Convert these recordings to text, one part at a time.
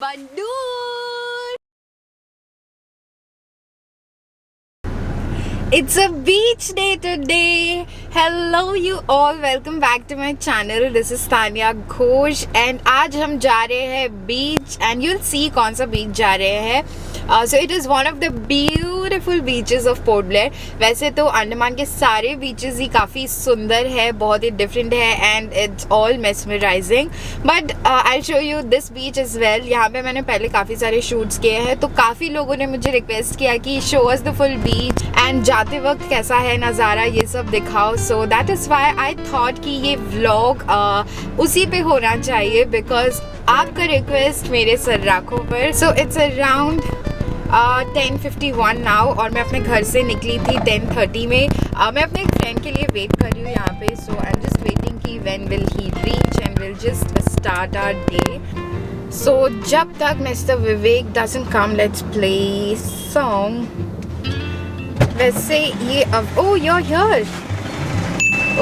Bandur! It's a beach day today. Hello you all, welcome back to my channel. This is Tanya Ghosh and आज हम जा रहे हैं beach and you'll see कौन सा beach जा रहे हैं. So it is one of the beautiful beaches of Port Blair. वैसे तो अंडमान के सारे beaches ही काफ़ी सुंदर है, बहुत ही different है and it's all mesmerizing. But I'll show you this beach as well. यहाँ पे मैंने पहले काफ़ी सारे shoots किए हैं तो काफ़ी लोगों ने मुझे request किया कि show us the full beach and जाते वक्त कैसा है नज़ारा ये सब दिखाओ. So that is why I thought कि ये vlog उसी पे होना चाहिए because आपका रिक्वेस्ट मेरे सर्राखों पर. So it's around 10:51 नाउ और मैं अपने घर से निकली थी 10:30 में. मैं अपने एक फ्रेंड के लिए वेट कर रही हूँ यहाँ पे. So I am just waiting कि when will he reach and will just start our day. So जब तक mister Vivek doesn't come let's play song. वैसे ये अब oh you are here.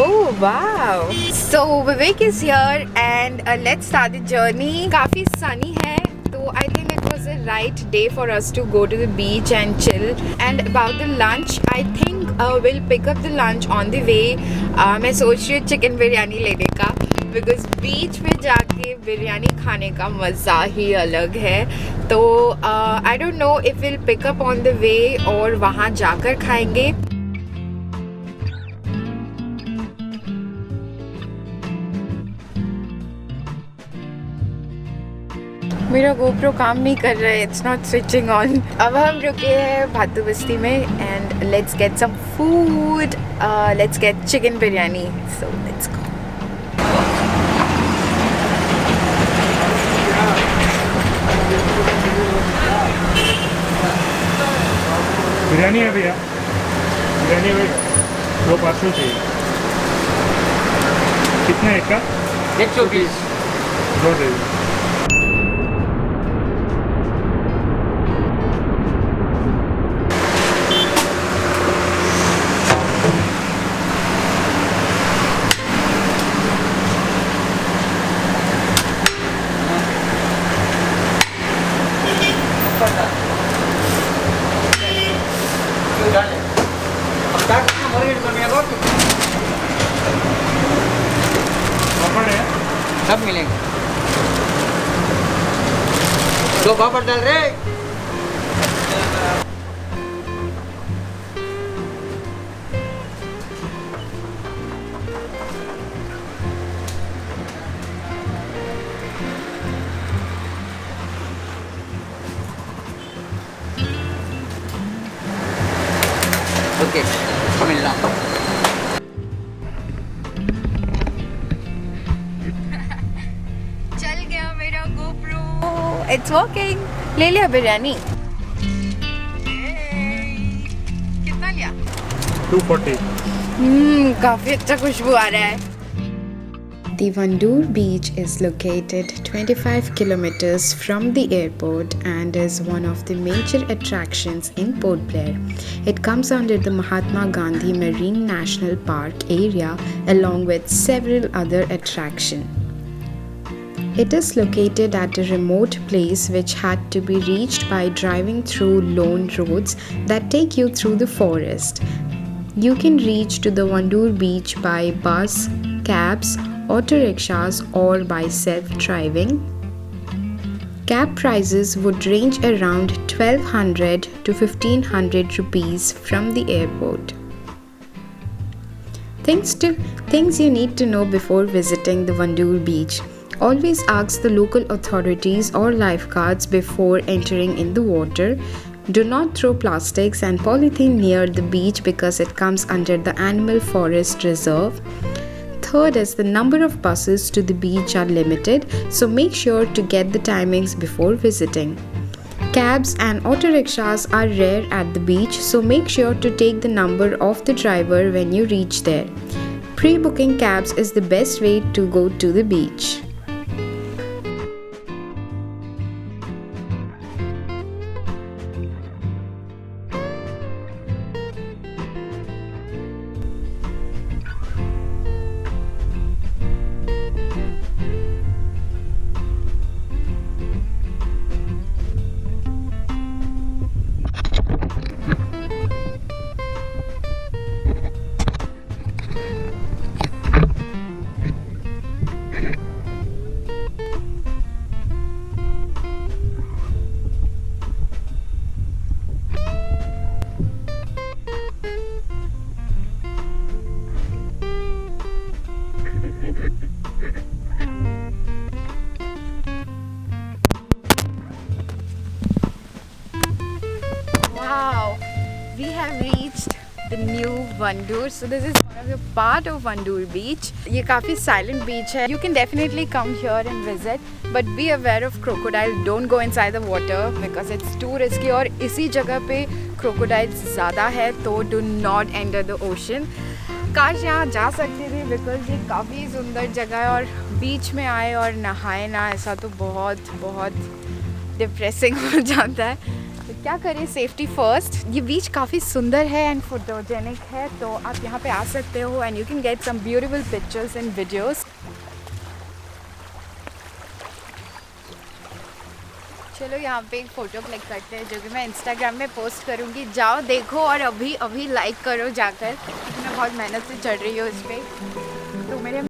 Oh wow! So Vivek is here and let's start the journey. काफ़ी sunny है तो I think it was a right day for us to go to the beach and chill. And about the lunch, I think we'll pick up the lunch on the way. मैं सोच रही हूँ chicken biryani लेने का because beach में जाके बिरयानी खाने का मज़ा ही अलग है. तो I don't know if we'll pick up on the way और वहाँ जाकर खाएंगे. मेरा गोप्रो काम नहीं कर रहा है, इट्स नॉट स्विचिंग ऑन. अब हम रुके हैं भातू बस्ती में and let's get some food. Let's get chicken biryani. So let's go. Biryani है भैया, बिरयानी है भैया, 2 पार्सल चाहिए. कितना है का? 120. 2 दे दो. सब मिलेंगे. दो पापड़ डाल रहे. ओके मिलना. चल गया मेरा गोप्रो. It's working. ले लिया बिरयानी. कितना लिया? 240. काफ़ी अच्छा खुशबू आ रहा है. The Vandoor Beach is located 25 kilometers from the airport and is one of the major attractions in Port Blair. It comes under the Mahatma Gandhi Marine National Park area along with several other attractions. It is located at a remote place which had to be reached by driving through lone roads that take you through the forest. You can reach to the Vandoor Beach by bus, cabs, auto rickshaws or by self-driving. Cab prices would range around 1200 to 1500 rupees from the airport. Things you need to know before visiting the Vandoor Beach. Always ask the local authorities or lifeguards before entering in the water. Do not throw plastics and polythene near the beach because it comes under the Animal Forest Reserve. Third is the number of buses to the beach are limited, so make sure to get the timings before visiting. Cabs and auto rickshaws are rare at the beach, so make sure to take the number of the driver when you reach there. Pre-booking cabs is the best way to go to the beach. we have reached the new Vandoor. So this is one of the part of Vandoor beach. ये काफ़ी silent beach है. You can definitely come here and visit, but be aware of crocodile. Don't go inside the water because it's too risky. और इसी जगह पे crocodiles ज़्यादा है, तो do not enter the ocean. काश यहाँ जा सकती थी बिकॉज ये काफ़ी सुंदर जगह है, और बीच में आए और नहाए ना, ऐसा तो बहुत बहुत डिप्रेसिंग हो जाता है. तो क्या करें, सेफ्टी फर्स्ट. ये बीच काफ़ी सुंदर है एंड फोटोजेनिक है, तो आप यहाँ पे आ सकते हो and you can get some beautiful pictures and videos. चलो यहाँ पे एक फ़ोटो क्लिक करते हैं जो कि मैं इंस्टाग्राम में पोस्ट करूँगी. जाओ देखो और अभी अभी लाइक करो जाकर, क्योंकि मैं बहुत मेहनत से चढ़ रही हूँ उस पर. तो मेरे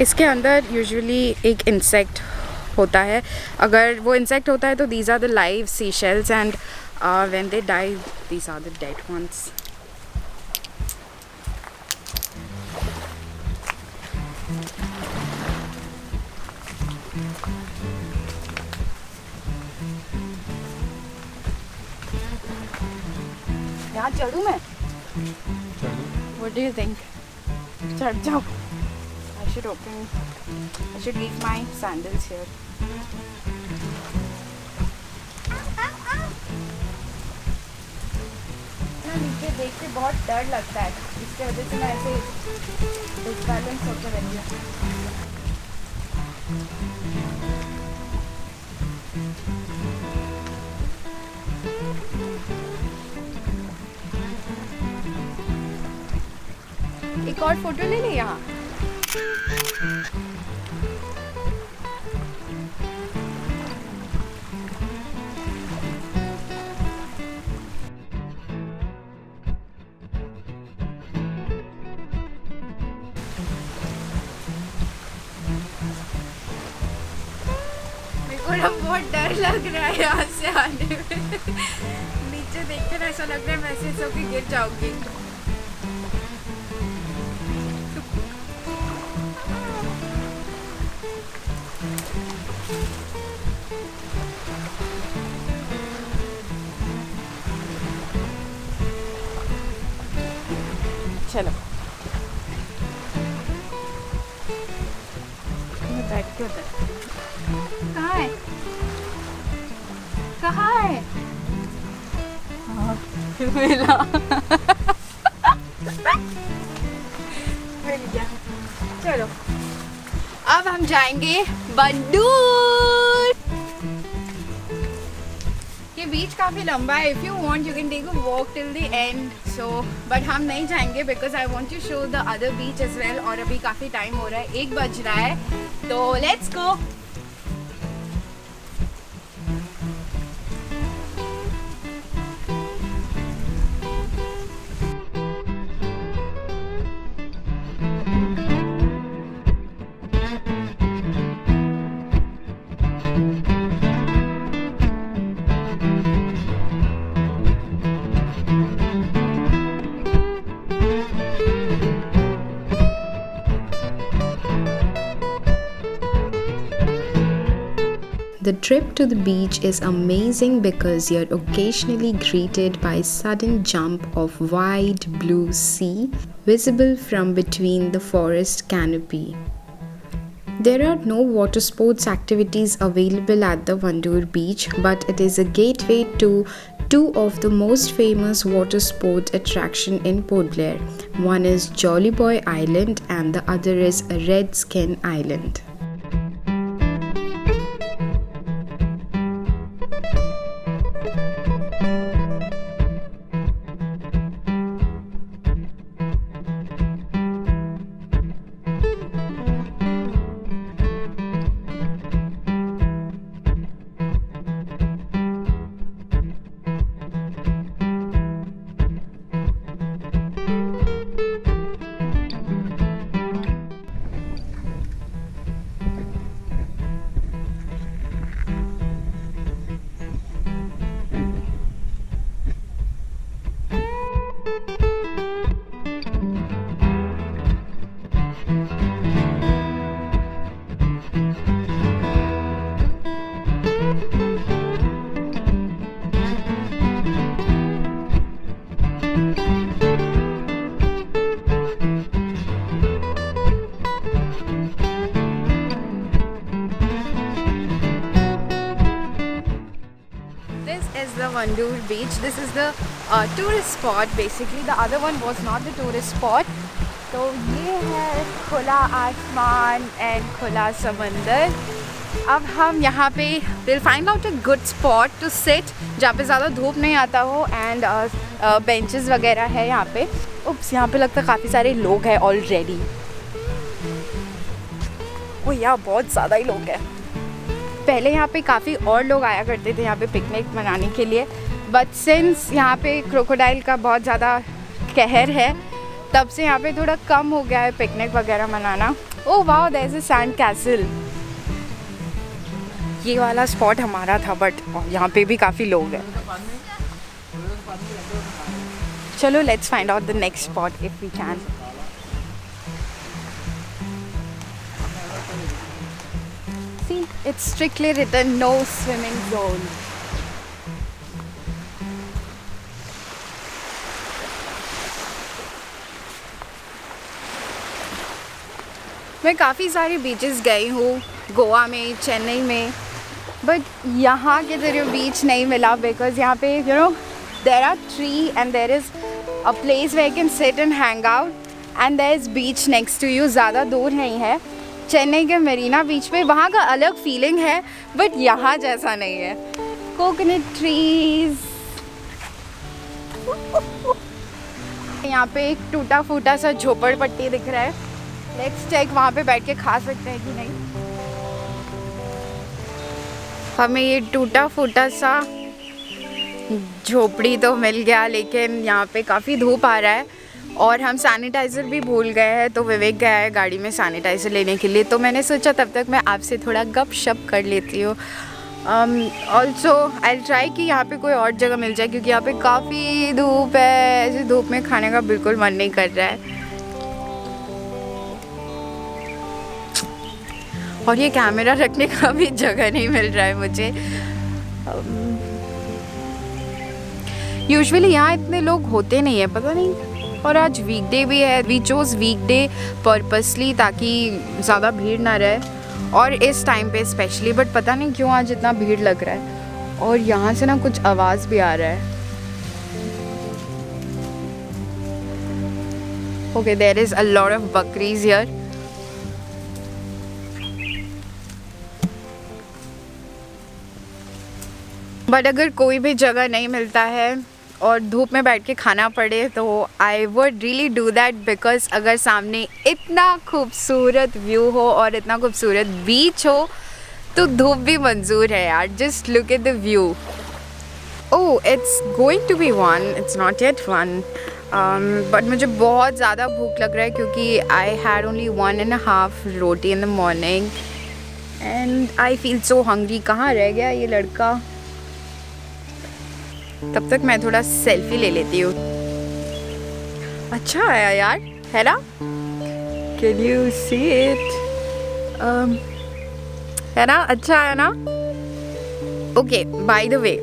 इसके अंदर यूजुअली एक इंसेक्ट होता है. अगर वो इंसेक्ट होता है तो these are the live sea shells and when they die these are the dead ones. यहाँ चढ़ूँ मैं? What do you think? चढ़ जाओ. I should leave my sandals here. ना नीचे देख के बहुत डर लगता है, इसके वजह से मैं ऐसे डिसबैलेंस होकर रहती हूँ. एक और फोटो ले ले यहाँ. मेरे को बहुत डर लग रहा है यहाँ से आने में. नीचे देख कर ऐसा लग रहा है मैं ऐसे सो के गिर जाऊंगी. चलो बैठ के उधर. कहाँ है? कहाँ है? मिला. मिल गया. चलो अब हम जाएंगे बंदूर. बीच काफ़ी लंबा है. If you want, you can take a walk till the end. So, but हम नहीं जाएंगे because I want to show the other beach as well. और अभी काफ़ी टाइम हो रहा है, 1 बज रहा है, तो let's go. The trip to the beach is amazing because you're occasionally greeted by sudden jump of wide blue sea visible from between the forest canopy. There are no water sports activities available at the Vandoor beach, but it is a gateway to two of the most famous water sport attraction in Port Blair. One is Jolly Boy Island and the other is Red Skin Island. The Vandoor beach. This is the tourist spot basically. The other one was not the tourist spot. तो ये है खुला आसमान and खुला समंदर. अब हम यहाँ पे we'll find out a good spot to sit जहाँ पे ज़्यादा धूप नहीं आता हो एंड बेंचेस वगैरह है यहाँ पे. उप्स, यहाँ पे लगता है काफ़ी सारे लोग हैं ऑलरेडी. ओ यार, बहुत ज़्यादा ही लोग हैं. पहले यहाँ पे काफ़ी और लोग आया करते थे यहाँ पे पिकनिक मनाने के लिए, बट सिंस यहाँ पे क्रोकोडाइल का बहुत ज़्यादा कहर है, तब से यहाँ पे थोड़ा कम हो गया है पिकनिक वगैरह मनाना. Oh wow, there is a sand castle. ये वाला स्पॉट हमारा था, बट यहाँ पे भी काफ़ी लोग हैं. चलो let's find out the next spot if we can. See, it's strictly written no swimming zone. मैं काफ़ी सारे बीचेस गई हूँ, गोवा में, चेन्नई में, बट यहाँ के तरह बीच नहीं मिला बिकॉज यहाँ पे you know there are tree and there is a place where you can sit and hang out and there is beach next to you. ज़्यादा दूर नहीं है. चेन्नई के मरीना बीच पे वहाँ का अलग फीलिंग है, बट यहाँ जैसा नहीं है. Coconut trees. यहाँ पे एक टूटा फूटा सा झोपड़पट्टी दिख रहा है. लेट्स चेक वहाँ पे बैठ के खा सकते हैं कि नहीं. हमें ये टूटा फूटा सा झोपड़ी तो मिल गया, लेकिन यहाँ पे काफ़ी धूप आ रहा है और हम सैनिटाइज़र भी भूल गए हैं. तो विवेक गया है गाड़ी में सैनिटाइज़र लेने के लिए, तो मैंने सोचा तब तक मैं आपसे थोड़ा गपशप कर लेती हूँ. ऑल्सो आई ट्राई कि यहाँ पे कोई और जगह मिल जाए, क्योंकि यहाँ पे काफ़ी धूप है. ऐसे धूप में खाने का बिल्कुल मन नहीं कर रहा है. और ये कैमरा रखने का भी जगह नहीं मिल रहा है मुझे. यूजुअली यहाँ इतने लोग होते नहीं है, पता नहीं. और आज वीकडे भी है. वी चोज़ वीकडे पर्पसली ताकि ज़्यादा भीड़ ना रहे, और इस टाइम पे स्पेशली. बट पता नहीं क्यों आज इतना भीड़ लग रहा है. और यहाँ से ना कुछ आवाज़ भी आ रहा है. Okay, there is a lot of bakeries here. But अगर कोई भी जगह नहीं मिलता है और धूप में बैठ के खाना पड़े तो I would really do that, because अगर सामने इतना खूबसूरत व्यू हो और इतना खूबसूरत बीच हो तो धूप भी मंजूर है यार. Just look at the view. Oh, it's going to be 1, it's not yet 1. But मुझे बहुत ज़्यादा भूख लग रहा है क्योंकि I had only 1.5 roti in the morning and I feel so hungry. कहाँ रह गया ये लड़का? तब तक मैं थोड़ा सेल्फी ले लेती हूँ. अच्छा है यार, है ना? Can you see it? है ना? अच्छा है ना? ओके, बाय द वे,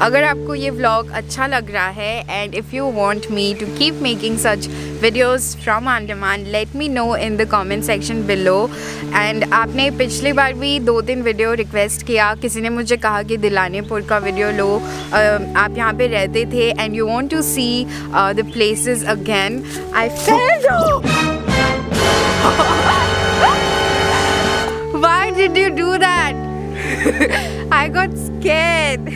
अगर आपको ये व्लॉग अच्छा लग रहा है and if you want me to keep making such videos from Andaman, let me know in the comment section below. And आपने पिछली बार भी 2-3 वीडियो रिक्वेस्ट किया. किसी ने मुझे कहा कि दिलानीपुर का वीडियो लो, आप यहाँ पे रहते थे and you want to see the places again. I fell. Why did you do that? I got scared.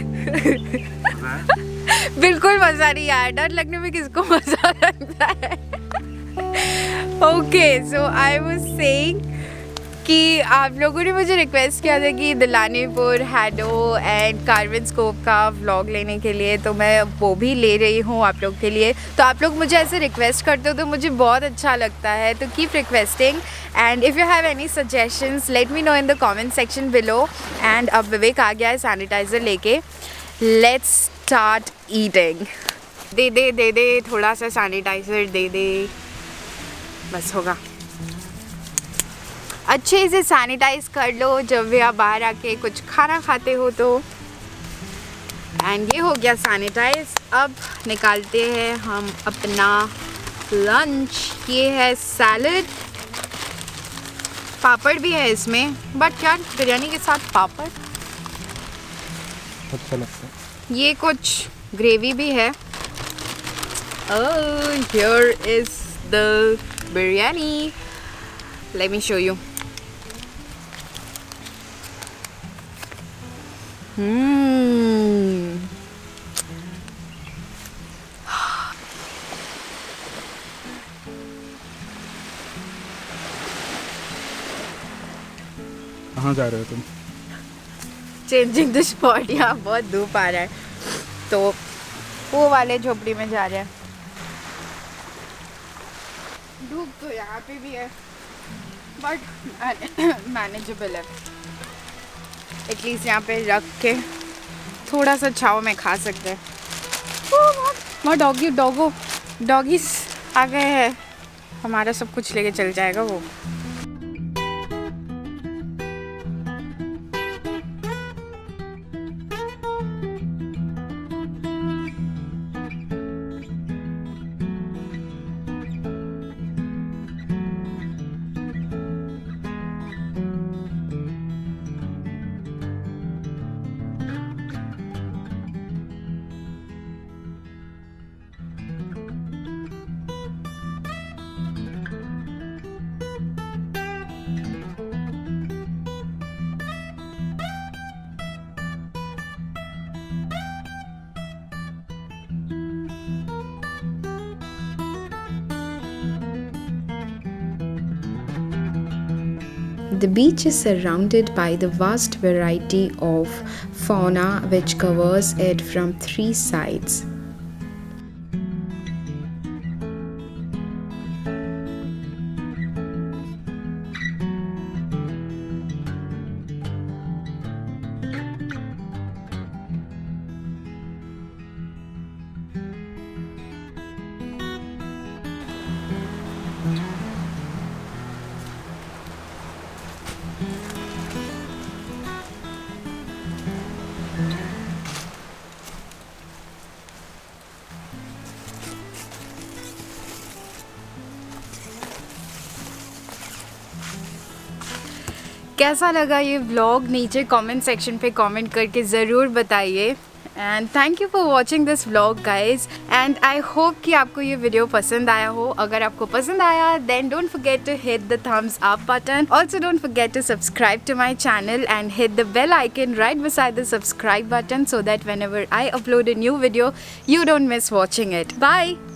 बिल्कुल मज़ा नहीं आया. डर लगने में किसको मज़ा लगता है? Okay, so I was saying कि आप लोगों ने मुझे रिक्वेस्ट किया था कि दिलानीपुर, हैडो एंड कार्विन स्कोप का व्लॉग लेने के लिए, तो मैं वो भी ले रही हूँ आप लोग के लिए. तो आप लोग मुझे ऐसे रिक्वेस्ट करते हो तो मुझे बहुत अच्छा लगता है. तो keep requesting and if you have any suggestions let me know in the comment section below. And अब विवेक आ गया है सैनिटाइज़र लेके. Let's start eating. दे दे दे दे, थोड़ा सा सैनिटाइज़र दे दे, बस होगा. अच्छे से सैनिटाइज़ कर लो जब भी आप बाहर आके कुछ खाना खाते हो तो. एंड ये हो गया सैनिटाइज. अब निकालते हैं हम अपना लंच. ये है सैलड, पापड़ भी है इसमें, बट यार बिरयानी के साथ पापड़ अच्छा लगता है. ये कुछ ग्रेवी भी है. Here is the biryani. Let me show you. कहाँ जा रहे हो तुम? Changing the spot. यहाँ बहुत धूप आ रहा है तो वो वाले झोपड़ी में जा रहे हैं. धूप तो यहाँ पे भी है बट मैनेजेबल है. एटलीस्ट यहाँ पे रख के थोड़ा सा छाव में खा सकते हैं. वो डॉगीज आ गए हैं. हमारा सब कुछ लेके चल जाएगा वो. The beach is surrounded by the vast variety of fauna which covers it from 3 sides. कैसा लगा ये व्लॉग नीचे कमेंट सेक्शन पे कमेंट करके ज़रूर बताइए. And thank you for watching this vlog guys and I hope कि आपको ये वीडियो पसंद आया हो. अगर आपको पसंद आया then don't forget to hit the thumbs up button. Also don't forget to subscribe to my channel and hit the bell icon right beside the subscribe button so that whenever I upload a new video you don't miss watching it. Bye.